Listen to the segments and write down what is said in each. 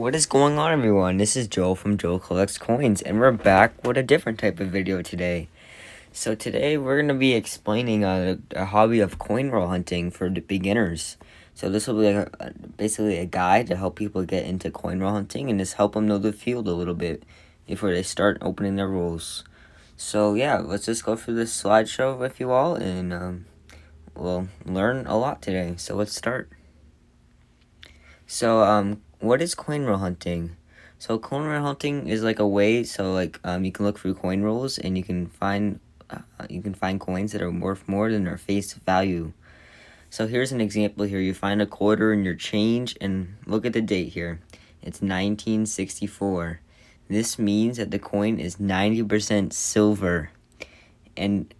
What is going on, everyone? This is Joel from Joel Collects Coins, and we're back with a different type of video today. So today we're going to be explaining a hobby of coin roll hunting for the beginners. So this will be basically a guide to help people get into coin roll hunting and just help them know the field a little bit before they start opening their rolls. So yeah, let's just go through this slideshow with you all, and we'll learn a lot today. So let's start. So what is coin roll hunting? So coin roll hunting is like a way, you can look through coin rolls and you can find coins that are worth more than their face value. So here's an example here. You find a quarter in your change and look at the date here. It's 1964. This means that the coin is 90% silver. And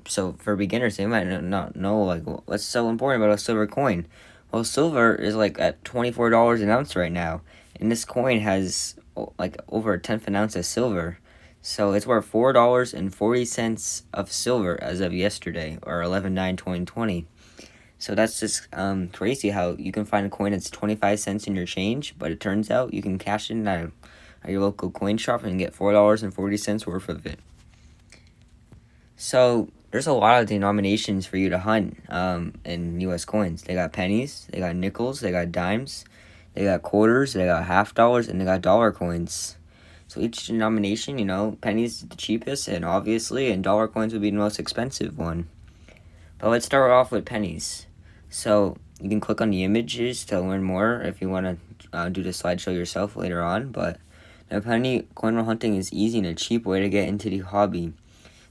so for beginners, they might not know like what's so important about a silver coin. Well, silver is like at $24 an ounce right now, and this coin has like over a tenth of an ounce of silver, so it's worth $4.40 of silver as of yesterday, or 11/9/2020. So that's just crazy how you can find a coin that's 25 cents in your change, but it turns out you can cash in at your local coin shop and get $4.40 worth of it. So there's a lot of denominations for you to hunt in U.S. coins. They got pennies, they got nickels, they got dimes, they got quarters, they got half dollars, and they got dollar coins. So each denomination, pennies is the cheapest, and dollar coins would be the most expensive one. But let's start off with pennies. So you can click on the images to learn more if you want to do the slideshow yourself later on. But the penny coin roll hunting is easy and a cheap way to get into the hobby.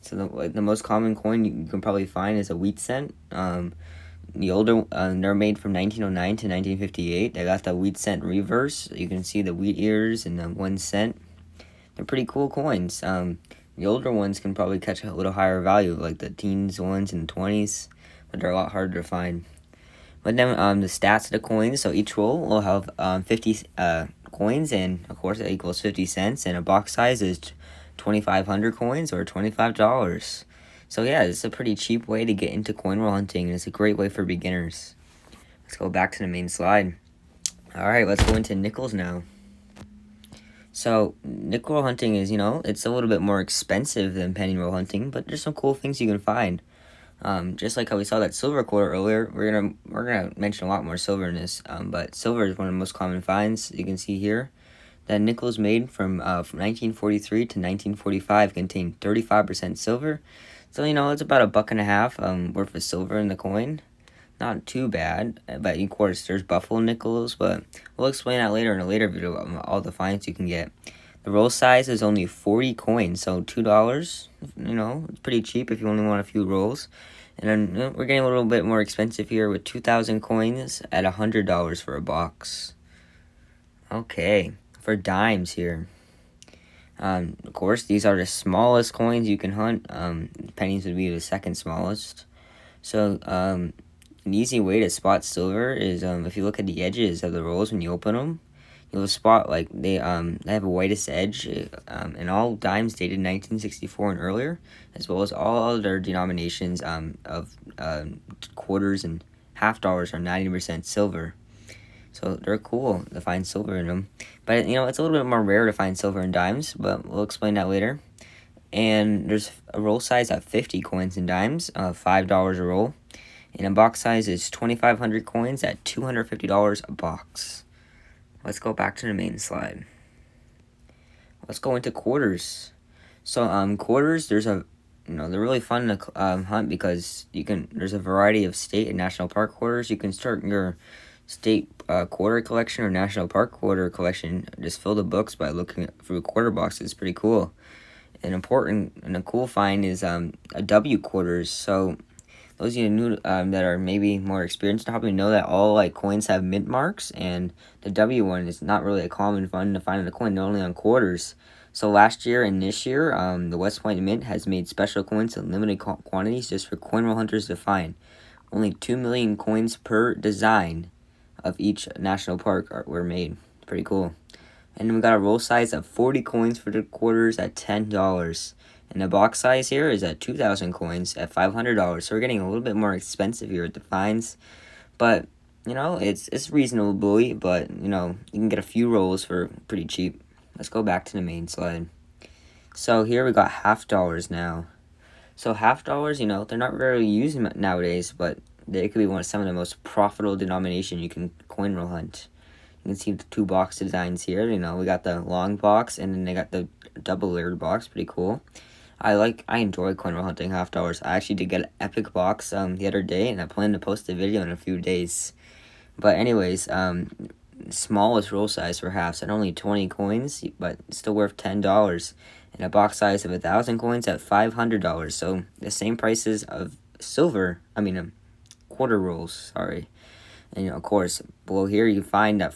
So the most common coin you can probably find is a wheat cent. The older, they're made from 1909 to 1958. They got the wheat cent reverse. You can see the wheat ears and the 1 cent. They're pretty cool coins. The older ones can probably catch a little higher value, like the teens ones and 20s, but they're a lot harder to find. But then the stats of the coins, so each roll will have 50 coins, and of course that equals 50 cents, and a box size is 2,500 coins or $25. So yeah, it's a pretty cheap way to get into coin roll hunting, and it's a great way for beginners. Let's go back to the main slide. Alright, let's go into nickels now. So nickel roll hunting is, it's a little bit more expensive than penny roll hunting, but there's some cool things you can find. Just like how we saw that silver quarter earlier, we're gonna mention a lot more silver in this. But silver is one of the most common finds. You can see here that nickels made from 1943 to 1945 contained 35% silver. So it's about $1.50 worth of silver in the coin. Not too bad, but of course there's buffalo nickels, but we'll explain that later in a later video about all the finds you can get. The roll size is only 40 coins, so $2, it's pretty cheap if you only want a few rolls. And then we're getting a little bit more expensive here with 2,000 coins at $100 for a box. Okay, for dimes here. Of course, these are the smallest coins you can hunt. Pennies would be the second smallest. So, an easy way to spot silver is if you look at the edges of the rolls when you open them, you'll spot like they have a whitest edge, and all dimes dated 1964 and earlier, as well as all other denominations of quarters and half dollars are 90% silver. So they're cool to find silver in them. But it's a little bit more rare to find silver in dimes, but we'll explain that later. And there's a roll size of 50 coins in dimes, $5 a roll. And a box size is 2,500 coins at $250 a box. Let's go back to the main slide. Let's go into quarters. So quarters, they're really fun to hunt because there's a variety of state and national park quarters. You can start your state quarter collection or national park quarter collection. Just fill the books by looking through quarter boxes. It's pretty cool. An important and a cool find is a W quarters. So those of you new that are maybe more experienced probably know that all coins have mint marks, and the W one is not really a common one to find in a coin. They're only on quarters. So last year and this year, the West Point Mint has made special coins in limited quantities just for coin roll hunters to find. Only 2 million coins per design of each national park were made. Pretty cool. And then we got a roll size of 40 coins for the quarters at $10. And the box size here is at 2,000 coins at $500. So we're getting a little bit more expensive here at the finds. But You know, it's reasonably, but you know, you can get a few rolls for pretty cheap. Let's go back to the main slide. So here we got half dollars now. So half dollars, you know, they're not rarely used nowadays, but they could be some of the most profitable denomination you can coin roll hunt. You can see the two box designs here. You know, we got the long box and then they got the double layered box. Pretty cool. I enjoy coin roll hunting half dollars. I actually did get an epic box the other day, and I plan to post a video in a few days. But anyways, smallest roll size for halves at only 20 coins, but still worth $10. And a box size of 1,000 coins at $500. So the same prices of silver. Quarter rolls. Sorry. And of course, below here you find that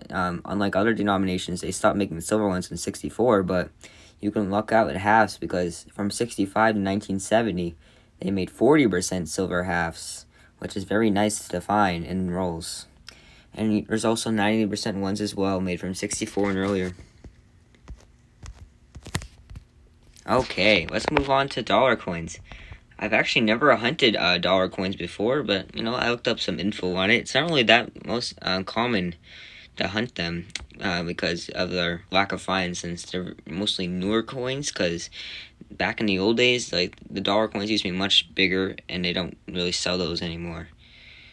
unlike other denominations, they stopped making silver ones in '64, but you can luck out at halves because from '65 to 1970, they made 40% silver halves, which is very nice to find in rolls. And there's also 90% ones as well, made from '64 and earlier. Okay, let's move on to dollar coins. I've actually never hunted dollar coins before, but you know, I looked up some info on it. It's not really that most common to hunt them because of their lack of finds, since they're mostly newer coins. Because back in the old days, like the dollar coins used to be much bigger, and they don't really sell those anymore.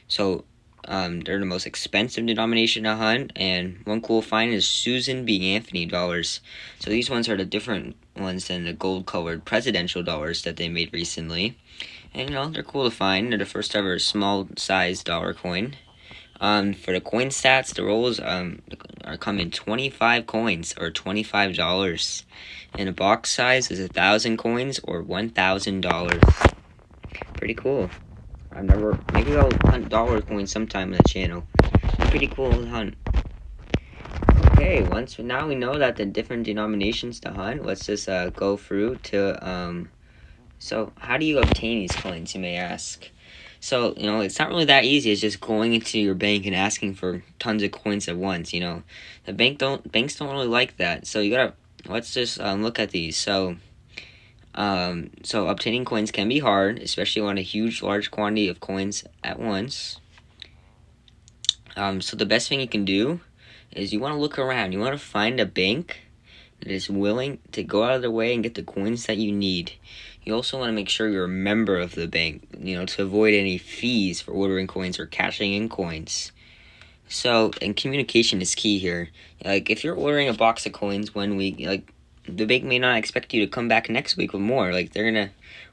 So they're the most expensive denomination to hunt, and one cool find is Susan B. Anthony dollars. So these ones are the different ones than the gold-colored presidential dollars that they made recently. And you know, they're cool to find. They're the first ever small-sized dollar coin. For the coin stats, the rolls are come in 25 coins or $25, and the box size is 1,000 coins or $1,000. Pretty cool. Maybe I'll hunt dollar coins sometime on the channel. Pretty cool to hunt. Okay, now we know that the different denominations to hunt, let's just go through to so how do you obtain these coins, you may ask? So, you know, it's not really that easy. It's just going into your bank and asking for tons of coins at once, you know. Banks don't really like that. So let's just look at these. So obtaining coins can be hard, especially on a large quantity of coins at once. So the best thing you can do is you want to look around. You want to find a bank that is willing to go out of their way and get the coins that you need. You also want to make sure you're a member of the bank, you know, to avoid any fees for ordering coins or cashing in coins. So, and communication is key here. Like, if you're ordering a box of coins one week, like, the bank may not expect you to come back next week with more. Like, they're gonna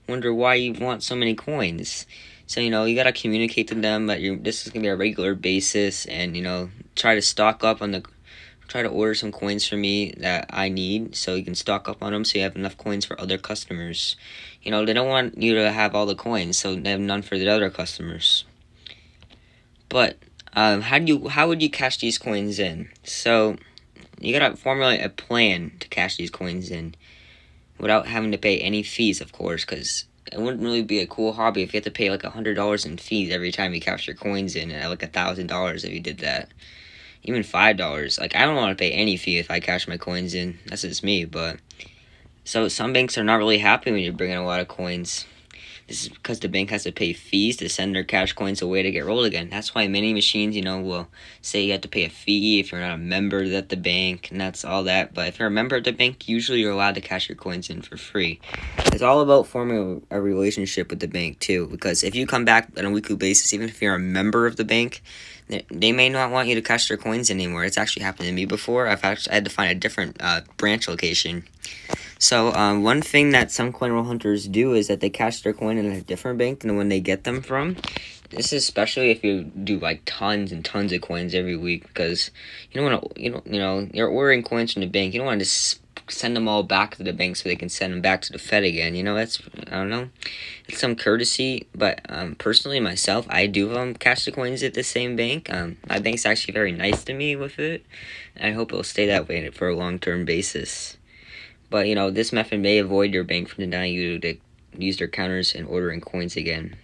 wonder why you want so many coins. So, you know, you gotta communicate to them that this is gonna be a regular basis, and, you know, try to order some coins for me that I need, so you can stock up on them so you have enough coins for other customers. You know, they don't want you to have all the coins, so they have none for the other customers. But how would you cash these coins in? So you gotta formulate a plan to cash these coins in without having to pay any fees, of course, because it wouldn't really be a cool hobby if you had to pay like $100 in fees every time you cash your coins in, and like $1,000 if you did that. Even $5. Like, I don't want to pay any fee if I cash my coins in. That's just me, but so some banks are not really happy when you bring in a lot of coins. This is because the bank has to pay fees to send their cash coins away to get rolled again. That's why many machines, you know, will say you have to pay a fee if you're not a member at the bank, and that's all that. But if you're a member of the bank, usually you're allowed to cash your coins in for free. It's all about forming a relationship with the bank, too, because if you come back on a weekly basis, even if you're a member of the bank, they may not want you to cash their coins anymore. It's actually happened to me before. I had to find a different branch location. So one thing that some coin roll hunters do is that they cash their coin in a different bank than the one they get them from. This is especially if you do like tons and tons of coins every week, because you don't want to, you're ordering coins from the bank. You don't want to just send them all back to the bank so they can send them back to the Fed again. You know, it's some courtesy. But personally, myself, I do cash the coins at the same bank. My bank's actually very nice to me with it, and I hope it'll stay that way for a long-term basis. But, you know, this method may avoid your bank from denying you to use their counters and ordering coins again.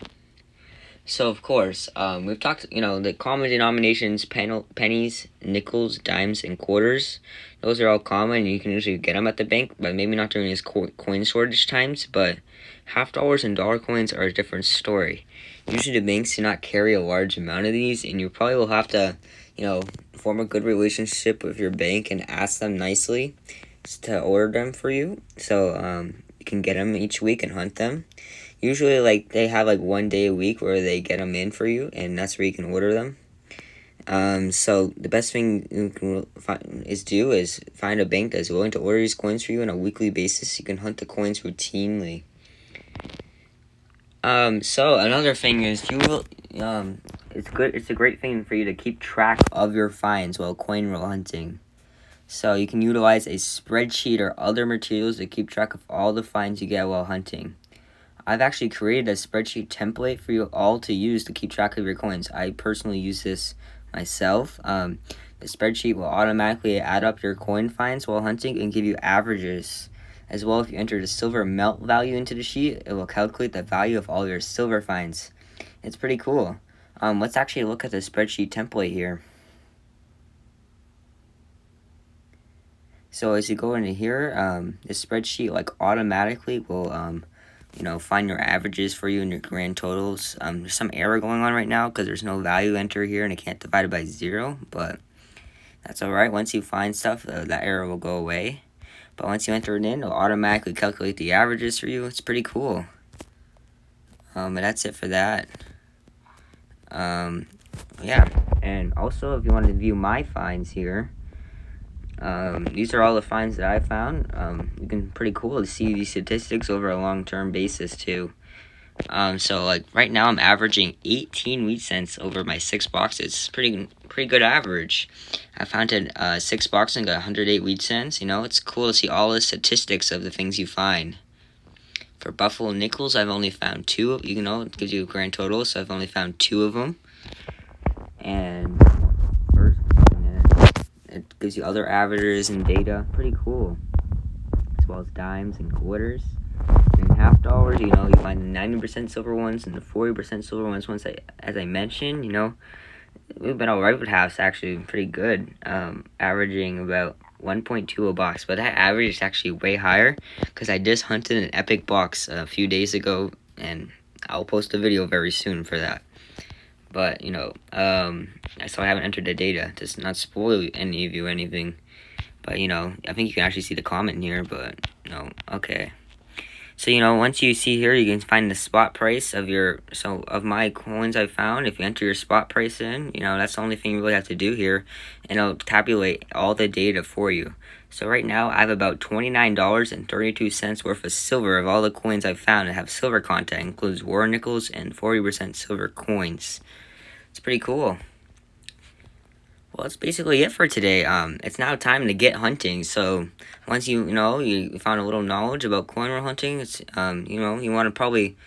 So of course, we've talked, the common denominations, pennies, nickels, dimes, and quarters. Those are all common, and you can usually get them at the bank, but maybe not during these coin shortage times. But half dollars and dollar coins are a different story. Usually the banks do not carry a large amount of these, and you probably will have to, form a good relationship with your bank and ask them nicely to order them for you. So you can get them each week and hunt them. Usually, they have one day a week where they get them in for you, and that's where you can order them. So the best thing you can is find a bank that's willing to order these coins for you on a weekly basis. You can hunt the coins routinely. So another thing is it's a great thing for you to keep track of your finds while coin roll hunting. So you can utilize a spreadsheet or other materials to keep track of all the finds you get while hunting. I've actually created a spreadsheet template for you all to use to keep track of your coins. I personally use this myself. The spreadsheet will automatically add up your coin finds while hunting and give you averages. As well, if you enter the silver melt value into the sheet, it will calculate the value of all your silver finds. It's pretty cool. Let's actually look at the spreadsheet template here. So as you go into here, the spreadsheet automatically will find your averages for you and your grand totals. There's some error going on right now because there's no value enter here and it can't divide it by 0, but that's alright. Once you find stuff, that error will go away. But once you enter it in, it'll automatically calculate the averages for you. It's pretty cool. But that's it for that. Yeah, and also if you want to view my finds here, these are all the finds that I found. You can pretty cool to see these statistics over a long-term basis too. So right now I'm averaging 18 wheat cents over my 6 boxes. Pretty good average. I found 6 boxes and got 108 wheat cents. It's cool to see all the statistics of the things you find. For buffalo nickels, I've only found 2. It gives you a grand total, so I've only found 2 of them. And it gives you other averages and data. Pretty cool. As well as dimes and quarters. And half dollars, you find the 90% silver ones and the 40% silver ones. As I mentioned, we've been alright with halves, actually pretty good. Averaging about 1.2 a box, but that average is actually way higher because I just hunted an epic box a few days ago, and I'll post a video very soon for that. But so I haven't entered the data to not spoil any of you anything. But I think you can actually see the comment here. But no, okay. So once you see here, you can find the spot price of my coins I found. If you enter your spot price in, that's the only thing you really have to do here, and it'll tabulate all the data for you. So right now I have about $29.32 worth of silver of all the coins I've found that have silver content. It includes war nickels and 40% silver coins. It's pretty cool. Well, that's basically it for today. It's now time to get hunting. So once you found a little knowledge about coin roll hunting, it's you want to probably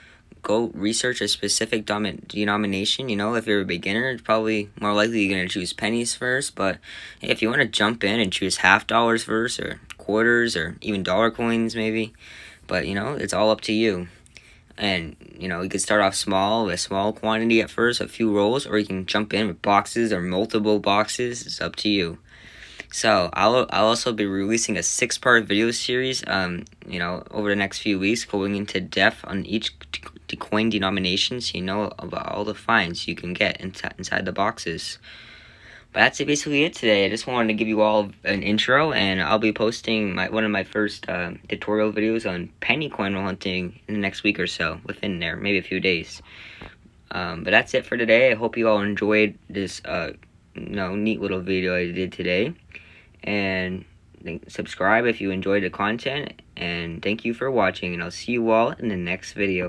go research a specific denomination. If you're a beginner, it's probably more likely you're gonna choose pennies first. But if you want to jump in and choose half dollars first, or quarters, or even dollar coins, maybe. But it's all up to you. And you can start off small with a small quantity at first, a few rolls, or you can jump in with boxes or multiple boxes. It's up to you. So I'll also be releasing a 6-part video series over the next few weeks, going into depth on each coin denomination, so about all the finds you can get inside the boxes. But that's basically it today. I just wanted to give you all an intro, and I'll be posting one of my first tutorial videos on penny coin roll hunting in the next week or so, within there, maybe a few days. But that's it for today. I hope you all enjoyed this neat little video I did today. And subscribe if you enjoyed the content. And thank you for watching, and I'll see you all in the next video.